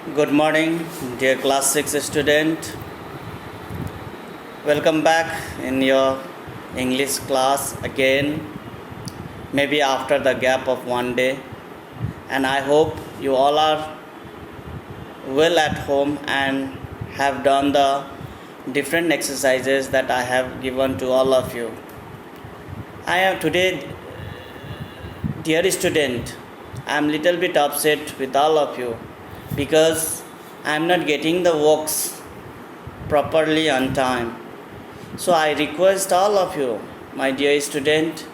Good morning, dear class 6 student. Welcome back in your English class again, maybe after the gap of one day. And I hope you all are well at home and have done the different exercises that I have given to all of you. I am today, dear student, I am little bit upset with all of you because I am not getting the works properly on time. So I request all of you, my dear student,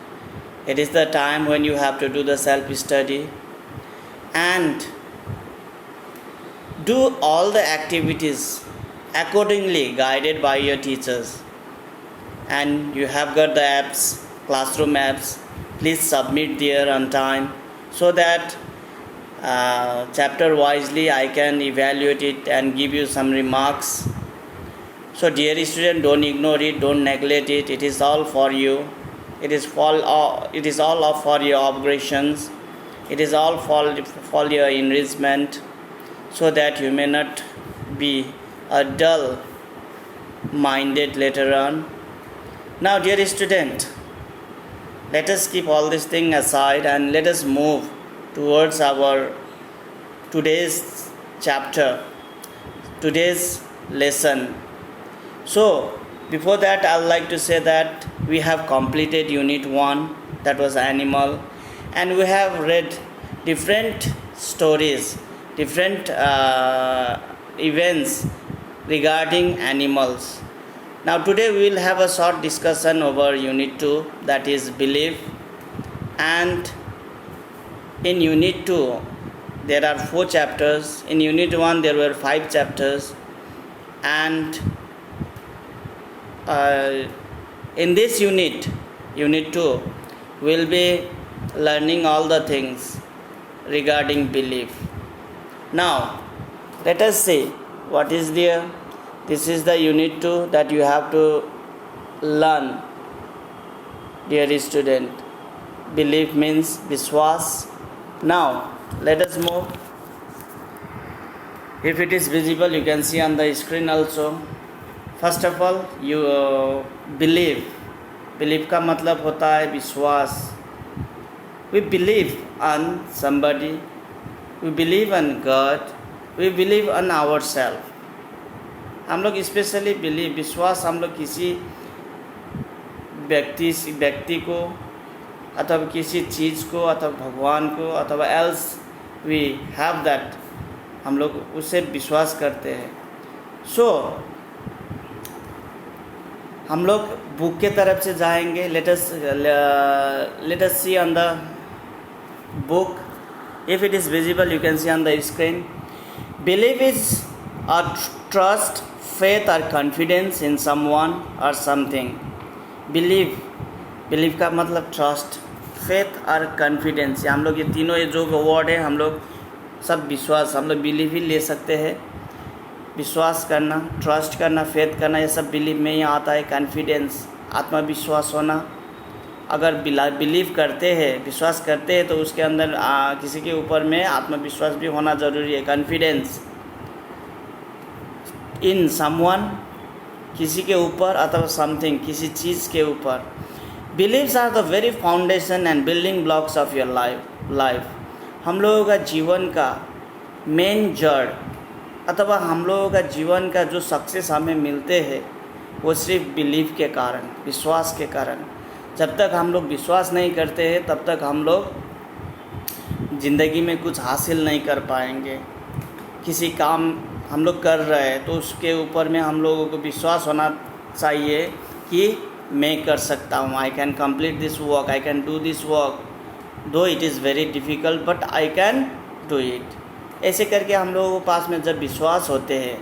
it is the time when you have to do the self-study and do all the activities accordingly guided by your teachers. And you have got the apps, classroom apps, please submit there on time so that chapter wisely I can evaluate it and give you some remarks. So dear student, don't ignore it, don't neglect it. It is all for you. It is all for your operations. It is all for your enrichment, so that you may not be a dull minded later on. Now dear student, let us keep all this thing aside and let us move towards our today's chapter, today's lesson. So before that, I would like to say that we have completed unit 1, that was animal, and we have read different stories, different events regarding animals. Now today we will have a short discussion over unit 2, that is belief. And in unit 2 there are 4 chapters. In unit 1 there were 5 chapters, and in this unit 2, we will be learning all the things regarding belief. Now let us see what is there. This is the unit 2 that you have to learn, dear student. Belief means Vishwas. Now let us move. If it is visible, you can see on the screen also. First of all you believe का मतलब होता है विश्वास. We believe on somebody, we believe on God, we believe on our self. हम लोग specially विश्वास हम लोग किसी व्यक्ति को अथवा किसी चीज़ को अथवा भगवान को अथवा एल्स वी हैव दैट, हम लोग उससे विश्वास करते हैं. सो हम लोग बुक के तरफ से जाएंगे. Let us see on the book. If it is visible you can see on the screen. Believe is a trust, faith और कॉन्फिडेंस इन समवन और समथिंग. बिलीव का मतलब ट्रस्ट, फेथ और कॉन्फिडेंस. हम लोग ये तीनों जो वर्ड है हम लोग सब विश्वास, हम लोग बिलीव ही ले सकते हैं. विश्वास करना, ट्रस्ट करना, फेथ करना, ये सब बिलीव में ही आता है. कॉन्फिडेंस, आत्मविश्वास होना. अगर बिलीव करते हैं, विश्वास करते हैं, तो उसके अंदर किसी के ऊपर में आत्मविश्वास भी होना ज़रूरी है. कॉन्फिडेंस इन समवन, किसी के ऊपर, अथवा समथिंग, किसी चीज़ के ऊपर. Beliefs are the very foundation and building blocks of your life. हम लोगों का जीवन का मेन जड़ अथवा हम लोगों का जीवन का जो सक्सेस हमें मिलते हैं वो सिर्फ बिलीव के कारण, विश्वास के कारण. जब तक हम लोग विश्वास नहीं करते हैं तब तक हम लोग ज़िंदगी में कुछ हासिल नहीं कर पाएंगे. किसी काम हम लोग कर रहे हैं तो उसके ऊपर में हम लोगों को विश्वास होना चाहिए कि मैं कर सकता हूँ. I can complete this work, I can do this work, though it is very difficult but I can do it. ऐसे करके हम लोगों के पास में जब विश्वास होते हैं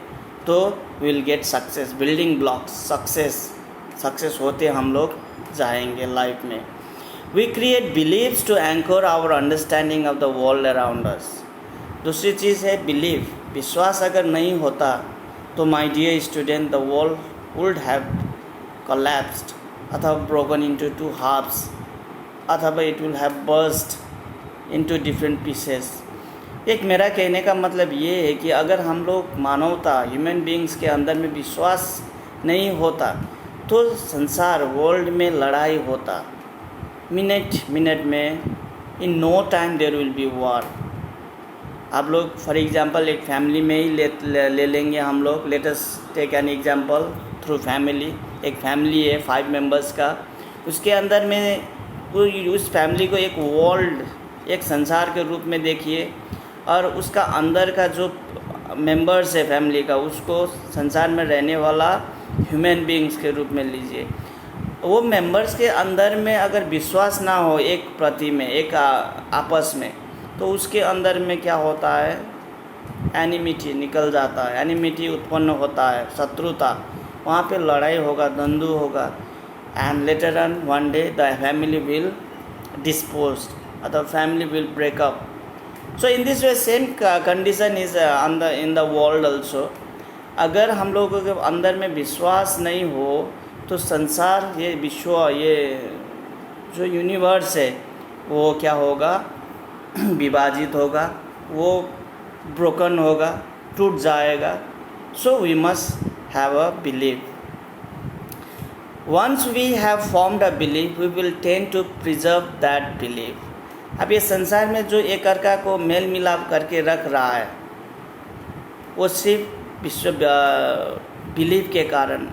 तो will get success. Building blocks, success होते हम लोग जाएंगे लाइफ में. We create beliefs to anchor our understanding of the world around us. दूसरी चीज़ है बिलीव. विश्वास अगर नहीं होता तो my dear student, the world would have collapsed अथवा ब्रोकन इनटू 2 halves, अथवा it will have burst into different pieces. एक मेरा कहने का मतलब ये है कि अगर हम लोग मानवता ह्यूमन बीइंग्स के अंदर में विश्वास नहीं होता तो संसार वर्ल्ड में लड़ाई होता, मिनट मिनट में, in no time there will be war. आप लोग फॉर एग्जांपल एक फैमिली में ही ले लेंगे हम लोग, let us take an example through family. एक फैमिली है 5 मेंबर्स का, उसके अंदर में उस फैमिली को एक वर्ल्ड, एक संसार के रूप में देखिए, और उसका अंदर का जो मेंबर्स है फैमिली का, उसको संसार में रहने वाला ह्यूमन बीइंग्स के रूप में लीजिए। वो मेंबर्स के अंदर में अगर विश्वास ना हो एक प्रति में, एक आपस में, तो उसके अंदर में क्या होता है, एनिमिटी निकल जाता है, एनिमिटी उत्पन्न होता है, शत्रुता, वहाँ पे लड़ाई होगा, द्वंद्व होगा, and later on one day the family will dispose, अथवा family will break up. So in this way same condition is in the world also. अगर हम लोगों के अंदर में विश्वास नहीं हो तो संसार, ये विश्व, ये जो यूनिवर्स है वो क्या होगा, विभाजित होगा, वो ब्रोकन होगा, टूट जाएगा। So we must have a believe. Once we have formed a believe we will tend to preserve that believe. अब ये संसार में जो एक अर्का को मेल मिलाप करके रख रहा है वो सिर्फ बिलीव के कारण,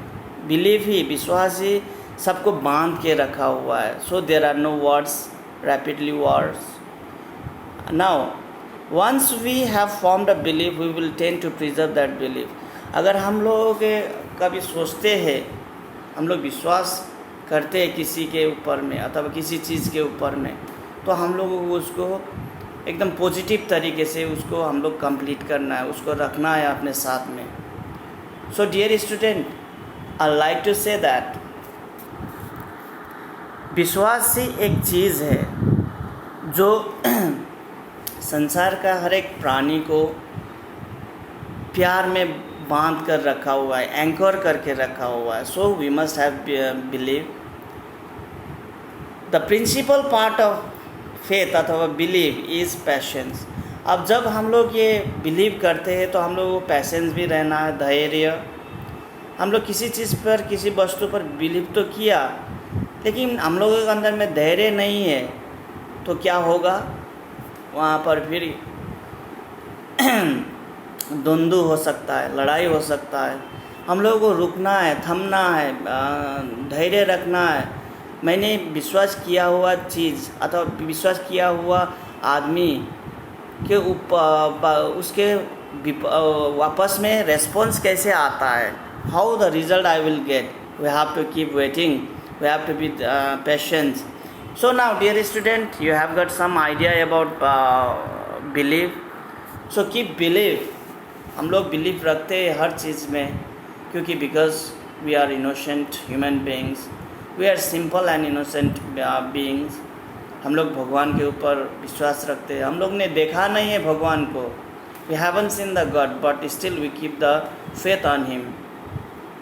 बिलीव ही, विश्वास ही सबको बांध के रखा हुआ है। So there are no words, rapidly words. Now once we have formed a believe we will tend to preserve that believe. अगर हम लोग कभी सोचते हैं, हम लोग विश्वास करते हैं किसी के ऊपर में अथवा किसी चीज़ के ऊपर में, तो हम लोगों को उसको एकदम पॉजिटिव तरीके से उसको हम लोग कंप्लीट करना है, उसको रखना है अपने साथ में। So dear student, I like to say that विश्वास ही एक चीज़ है जो संसार का हर एक प्राणी को प्यार में बांध कर रखा हुआ है, एंकर करके रखा हुआ है। So we must have believe. The principal part of faith अथवा बिलीव इज़ पैशंस। अब जब हम लोग ये बिलीव करते हैं तो हम लोग को पैशंस भी रहना है, धैर्य। हम लोग किसी चीज़ पर, किसी वस्तु पर बिलीव तो किया, लेकिन हम लोगों के अंदर में धैर्य नहीं है, तो क्या होगा, वहाँ पर फिर द्वंद्व हो सकता है, लड़ाई हो सकता है। हम लोगों को रुकना है, थमना है, धैर्य रखना है। मैंने विश्वास किया हुआ चीज़ अथवा विश्वास किया हुआ आदमी के ऊपर, उसके वापस में रेस्पॉन्स कैसे आता है, how the result I will get, we have to keep waiting, we have to be patience. So now dear student, you have got some idea about believe. So keep believe. हम लोग believe रखते हैं हर चीज़ में, क्योंकि because we are innocent human beings, we are simple and innocent beings. हम लोग भगवान के ऊपर विश्वास रखते हैं। हम लोग ने देखा नहीं है भगवान को, we haven't seen the God, but still we keep the faith on him,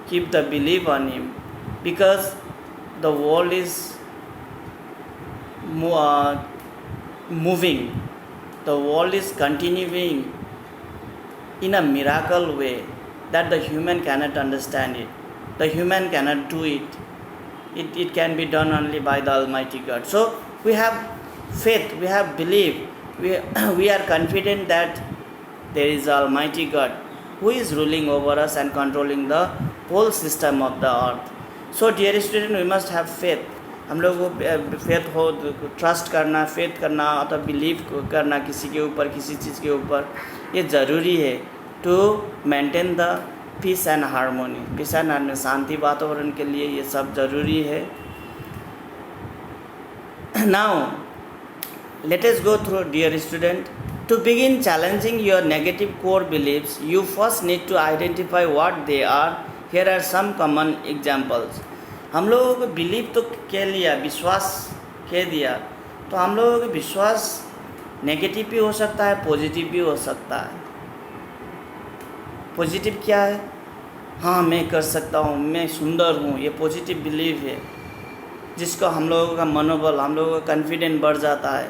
keep the believe on him, because the world is moving, the world is continuing in a miracle way that the human cannot understand it, the human cannot do it. It can be done only by the Almighty God. So we have faith, we have belief, we are confident that there is Almighty God who is ruling over us and controlling the whole system of the earth. So dear student, we must have faith. हम लोग को faith हो, trust करना, faith करना अथवा believe करना किसी के ऊपर, किसी चीज़ के ऊपर, ये ज़रूरी है to maintain the peace and harmony. Peace and harmony, शांति वातावरण के लिए ये सब ज़रूरी है। Now let us go through dear student, to begin challenging your negative core believes you first need to identify what they are. Here are some common examples. हम लोगों को बिलीव तो कह लिया, विश्वास कह दिया, तो हम लोगों का विश्वास नेगेटिव भी हो सकता है, पॉजिटिव भी हो सकता है। पॉजिटिव क्या है, हाँ मैं कर सकता हूँ, मैं सुंदर हूँ, ये पॉजिटिव बिलीव है, जिसको हम लोगों का मनोबल, हम लोगों का कॉन्फिडेंस बढ़ जाता है।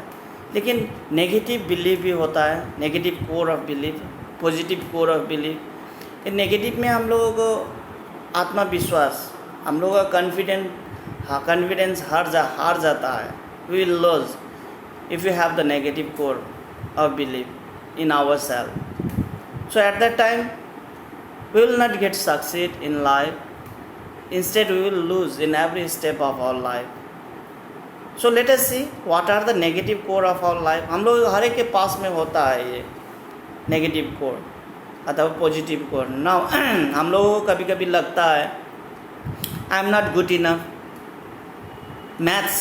लेकिन नेगेटिव बिलीफ भी होता है, negative core of belief, positive core of belief. Negative में हम लोगों को आत्मविश्वास, हम लोगों का कॉन्फिडेंस हार जाता है। We will lose if you have the negative core of belief in ourselves. So at that time we will not get succeed in life. Instead we will lose in every step of our life. So let us see what are the negative core of our life. हम लोग हर एक के पास में होता है ये negative core अथवा positive core. Now हम लोगों को कभी कभी लगता है I am not good enough. Maths,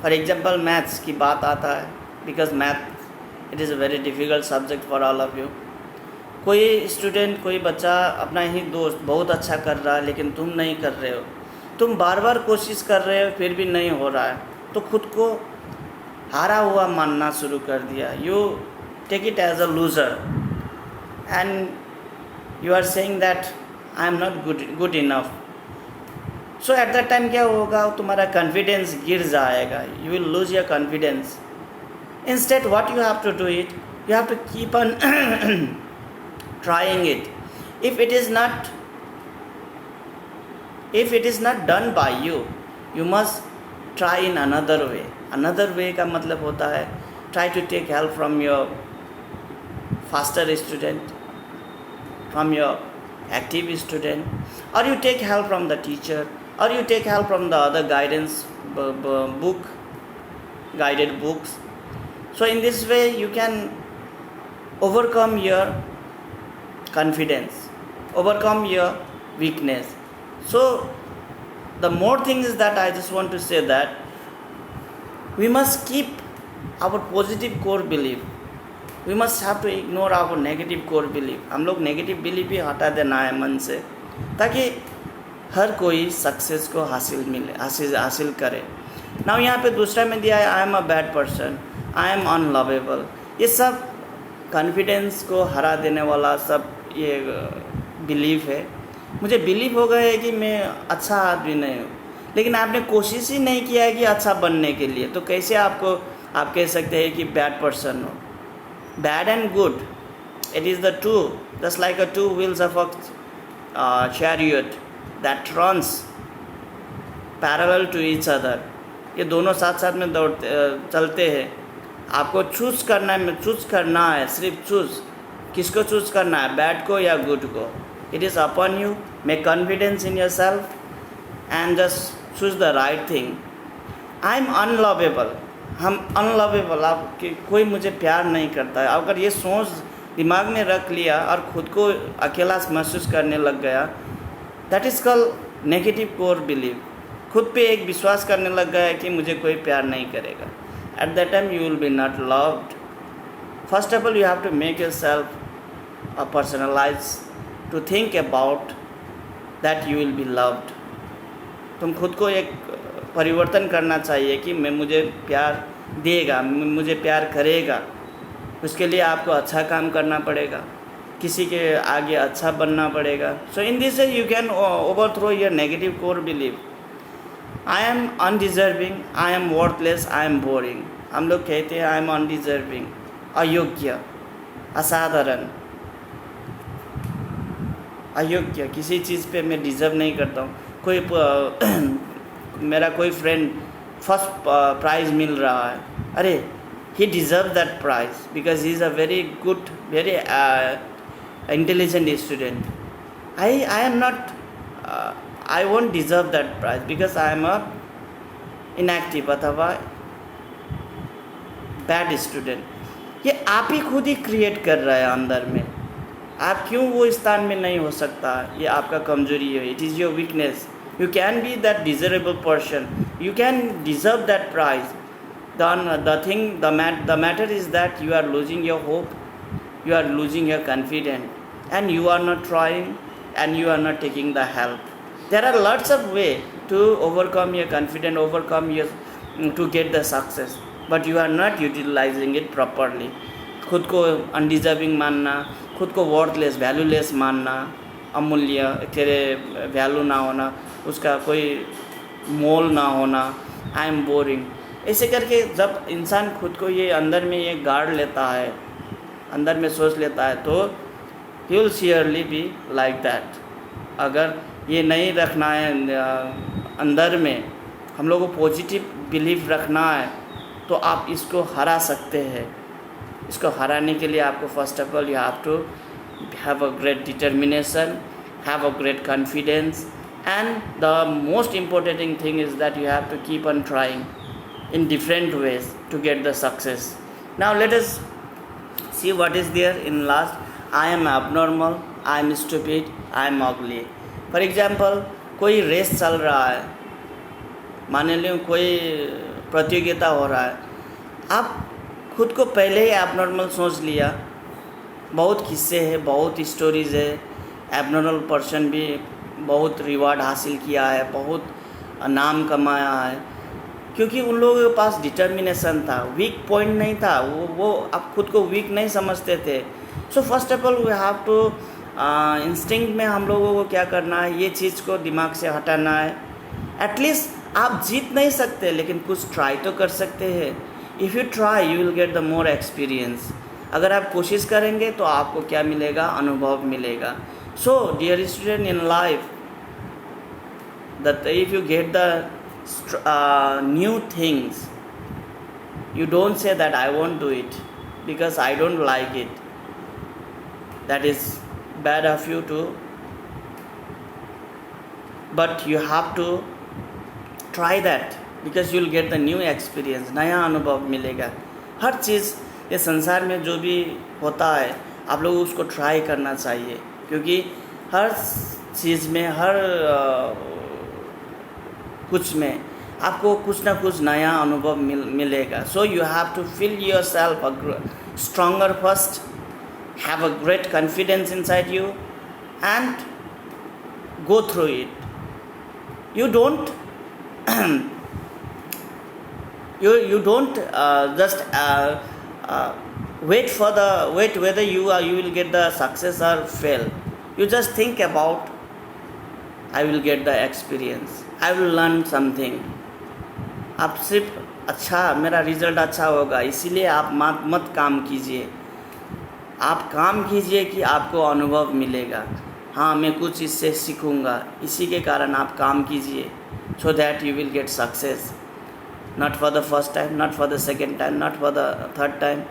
for example maths की बात आता है, because math it is a very difficult subject for all of you. कोई स्टूडेंट, कोई बच्चा, अपना ही दोस्त बहुत अच्छा कर रहा है लेकिन तुम नहीं कर रहे हो, तुम बार बार कोशिश कर रहे हो फिर भी नहीं हो रहा है, तो खुद को हारा हुआ मानना शुरू कर दिया। You take it as a loser and you are saying that I am not good enough. So at that time क्या होगा, तुम्हारा कॉन्फिडेंस गिर जाएगा, you will lose your confidence. Instead what you have to do it, you have to keep on trying it. If it is not done by you, you must try in another way. Another way का मतलब होता है try to take help from your faster student, from your active student, or you take help from the teacher, or you take help from the other guidance book, guided books. So in this way you can overcome your confidence, overcome your weakness. So the more thing is that I just want to say that we must keep our positive core belief. We must have to ignore our negative core belief. हम लोग negative belief भी हटा देना है मन से, ताकि हर कोई सक्सेस को हासिल करे। नाउ यहाँ पे दूसरा में दिया है I am a bad person, I am unlovable. ये सब कॉन्फिडेंस को हरा देने वाला सब ये बिलीफ है। मुझे बिलीफ हो गया है कि मैं अच्छा आदमी नहीं हूँ, लेकिन आपने कोशिश ही नहीं किया है कि अच्छा बनने के लिए, तो कैसे आप कह सकते हैं कि बैड पर्सन हो। Bad and good, it is the two, just like a two wheels of a chariot that runs parallel to each other. ये दोनों साथ साथ में चलते हैं। आपको चूज़ करना है, सिर्फ चूज़ किसको चूज़ करना है, बैड को या गुड को। It is upon you, make confidence in your self and just choose the right thing. I am unlovable, हम अनलवेबल, आप कोई मुझे प्यार नहीं करता है। अगर ये सोच दिमाग में रख लिया और ख़ुद को अकेला महसूस करने लग गया, that is called negative core believe. खुद पे एक विश्वास करने लग गया है कि मुझे कोई प्यार नहीं करेगा। At that time you will be not loved. First of all you have to make yourself personalize to think about that you will be loved. तुम खुद को एक परिवर्तन करना चाहिए कि मुझे प्यार देगा, मुझे प्यार करेगा। उसके लिए आपको अच्छा काम करना पड़ेगा, किसी के आगे अच्छा बनना पड़ेगा। So in this you can overthrow your negative core belief. I am undeserving, I am worthless, I am boring. हम लोग कहते हैं आई एम अनडिजर्विंग, अयोग्य, असाधारण, अयोग्य, किसी चीज़ पे मैं डिज़र्व नहीं करता हूँ। मेरा कोई फ्रेंड फर्स्ट प्राइज़ मिल रहा है, अरे he deserves that prize because he is a very good, very intelligent student. I am not, I won't deserve that prize because I am a inactive अथवा bad student। ये आप ही खुद ही create कर रहे हैं अंदर में। आप क्यों वो स्थान में नहीं हो सकता, ये आपका कमजोरी है। It is your weakness. You can be that desirable person, you can deserve that prize. The matter is that you are losing your hope, you are losing your confidence, and you are not trying, and you are not taking the help. There are lots of ways to overcome your confidence, to get the success, but you are not utilizing it properly. खुद को undeserving मानना, खुद को worthless, valueless मानना, अमूल्य, तेरे value ना होना, उसका कोई मोल ना होना, आई एम बोरिंग, ऐसे करके जब इंसान खुद को ये अंदर में ये गाड़ लेता है, अंदर में सोच लेता है, तो he will surely be like that. अगर ये नहीं रखना है अंदर में, हम लोगों को पॉजिटिव बिलीफ रखना है, तो आप इसको हरा सकते हैं। इसको हराने के लिए आपको first of all you have to have a great determination, have a great confidence, and the most important thing is that you have to keep on trying in different ways to get the success. Now let us see what is there in last. I am abnormal, I am stupid, I am ugly. For example, कोई race चल रहा है, मान लो कोई प्रतियोगिता हो रहा है, आप खुद को पहले ही एबनॉर्मल सोच लिया, बहुत किस्से हैं, बहुत स्टोरीज़ है, एबनॉर्मल पर्सन भी बहुत रिवार्ड हासिल किया है, बहुत नाम कमाया है, क्योंकि उन लोगों के पास डिटर्मिनेशन था, वीक पॉइंट नहीं था, वो आप खुद को वीक नहीं समझते थे। So first of all we have to instinct में हम लोगों को क्या करना है, ये चीज़ को दिमाग से हटाना है। एटलीस्ट आप जीत नहीं सकते, लेकिन कुछ ट्राई तो कर सकते हैं। If you try you will get the more experience. अगर आप कोशिश करेंगे तो आपको क्या मिलेगा, अनुभव मिलेगा। So, dear student, in life, that if you get the new things, you don't say that I won't do it because I don't like it. That is bad of you too. But you have to try that because you will get the new experience. नया अनुभव मिलेगा। हर चीज़ ये संसार में जो भी होता है, आप लोगों को उसको ट्राई करना चाहिए, क्योंकि हर चीज़ में, हर कुछ में आपको कुछ ना कुछ नया अनुभव मिलेगा। So you have to feel yourself stronger first, have a great confidence inside you and go through it. You don't you don't just wait whether you will get the success or fail. You just think about, I will get the experience, I will learn something. आप सिर्फ अच्छा, मेरा result अच्छा होगा, इसीलिए आप मत काम कीजिए। आप काम कीजिए कि आपको अनुभव मिलेगा, हाँ मैं कुछ इससे सीखूँगा, इसी के कारण आप काम कीजिए, so that you will get success. Not for the first time, not for the second time, not for the third time,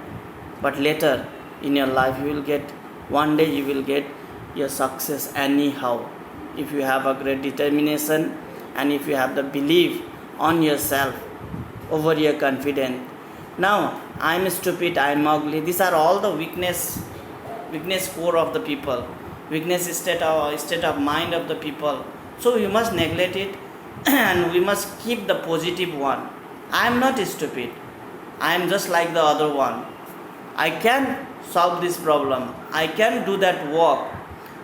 but later in your life you will get, one day you will get your success anyhow, if you have a great determination and if you have the belief on yourself over your confidence. Now I am stupid, I am ugly, these are all the weakness core of the people, weakness state of mind of the people. So we must neglect it and we must keep the positive one. I am not stupid, I am just like the other one, I can solve this problem, I can do that work.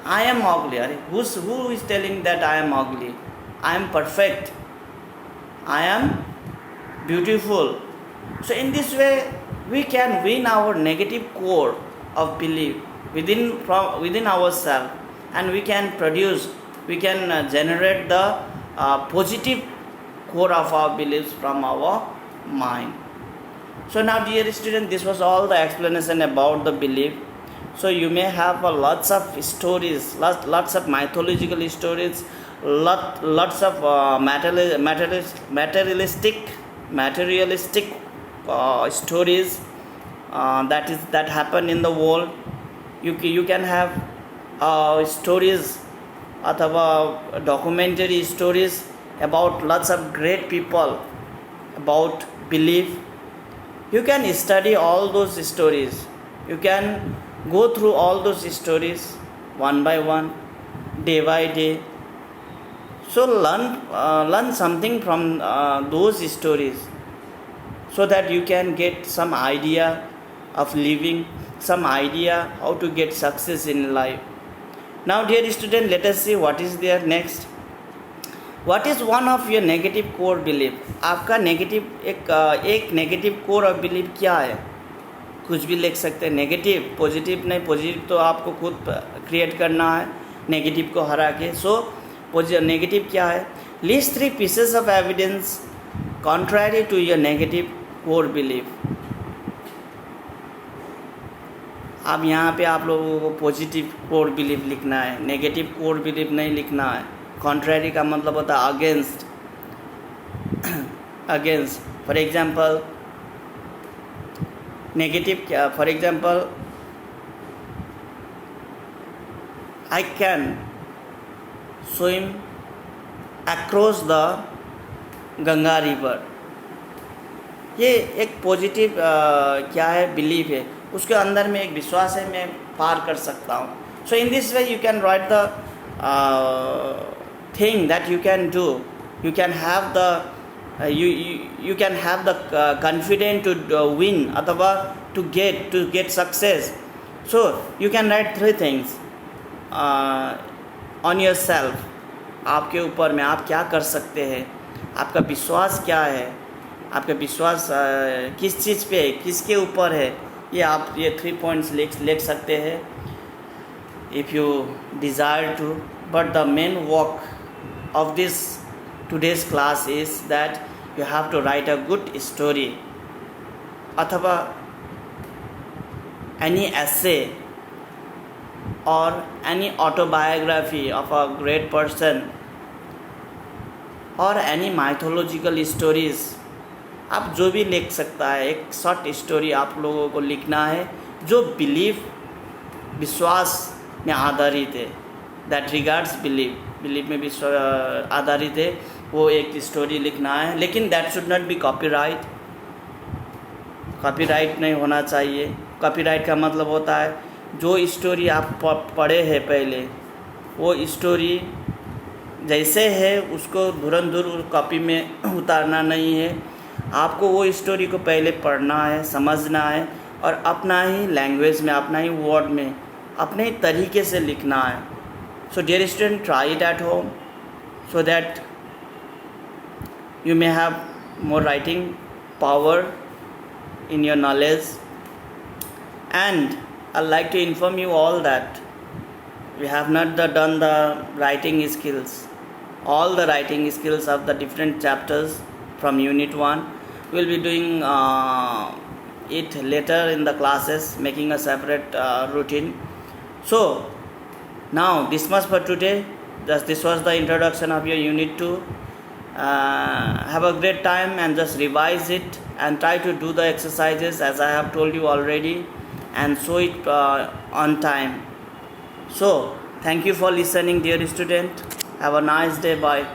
I am ugly. Who is telling that I am ugly? I am perfect, I am beautiful. So in this way we can win our negative core of belief within ourselves, and we can generate the positive core of our beliefs from our mind. So now dear student, this was all the explanation about the belief. So you may have lots of stories, lots of mythological stories, lots of materialistic stories that happen in the world. You can have stories अथवा documentary stories about lots of great people, about belief. You can study all those stories, you can go through all those stories one by one, day by day. So learn something from those stories, so that you can get some idea of living, some idea how to get success in life. Now dear student, let us see what is there next. What is one of your negative core belief? आपका negative एक negative core of belief क्या है? कुछ भी लिख सकते हैं, negative, positive नहीं, पॉजिटिव तो आपको खुद क्रिएट करना है नेगेटिव को हरा के। सो नेगेटिव क्या है? List 3 pieces of evidence contrary to your negative core belief. अब यहाँ पे आप लोगों को पॉजिटिव कोर बिलीफ लिखना है, नेगेटिव कोर बिलीफ नहीं लिखना है. कॉन्ट्रैरी का मतलब होता है against. Against for example negative क्या, for example I can swim across the Ganga river. ये एक पॉजिटिव क्या है, बिलीफ है. उसके अंदर में एक विश्वास है, मैं पार कर सकता हूँ. So in this way you can write the thing that you can do. You can have the you can have the confidence to win अथवा to get success. So you can write 3 things on yourself. आपके ऊपर में आप क्या कर सकते हैं, आपका विश्वास क्या है, आपका विश्वास किस चीज़ पे है, किसके ऊपर है. ये आप ये 3 points लिख सकते हैं if you desire to. But the main work of this today's class is that you have to write a good story अथवा any essay or any autobiography of a great person or any mythological stories. आप जो भी लिख सकता है, एक short story आप लोगों को लिखना है जो विश्वास में आधारित है. दैट रिगार्ड्स बिलीफ में विश्वास आधारित है, वो एक स्टोरी लिखना है. लेकिन that should not be copyright. Copyright नहीं होना चाहिए. कॉपीराइट का मतलब होता है जो स्टोरी आप पढ़े हैं पहले, वो स्टोरी जैसे है उसको धुरंधुर कॉपी में उतारना नहीं है. आपको वो स्टोरी को पहले पढ़ना है, समझना है और अपना ही लैंग्वेज में, अपना ही वर्ड में, अपने ही तरीके से लिखना है. So dear student, try it at home so that you may have more writing power in your knowledge. And I'd like to inform you all that we have not done the writing skills, all the writing skills of the different chapters from unit 1. We'll be doing it later in the classes, making a separate routine. So now this much for today. This was the introduction of your unit 2. Have a great time and just revise it and try to do the exercises as I have told you already and show it on time. So thank you for listening, dear student. Have a nice day. Bye.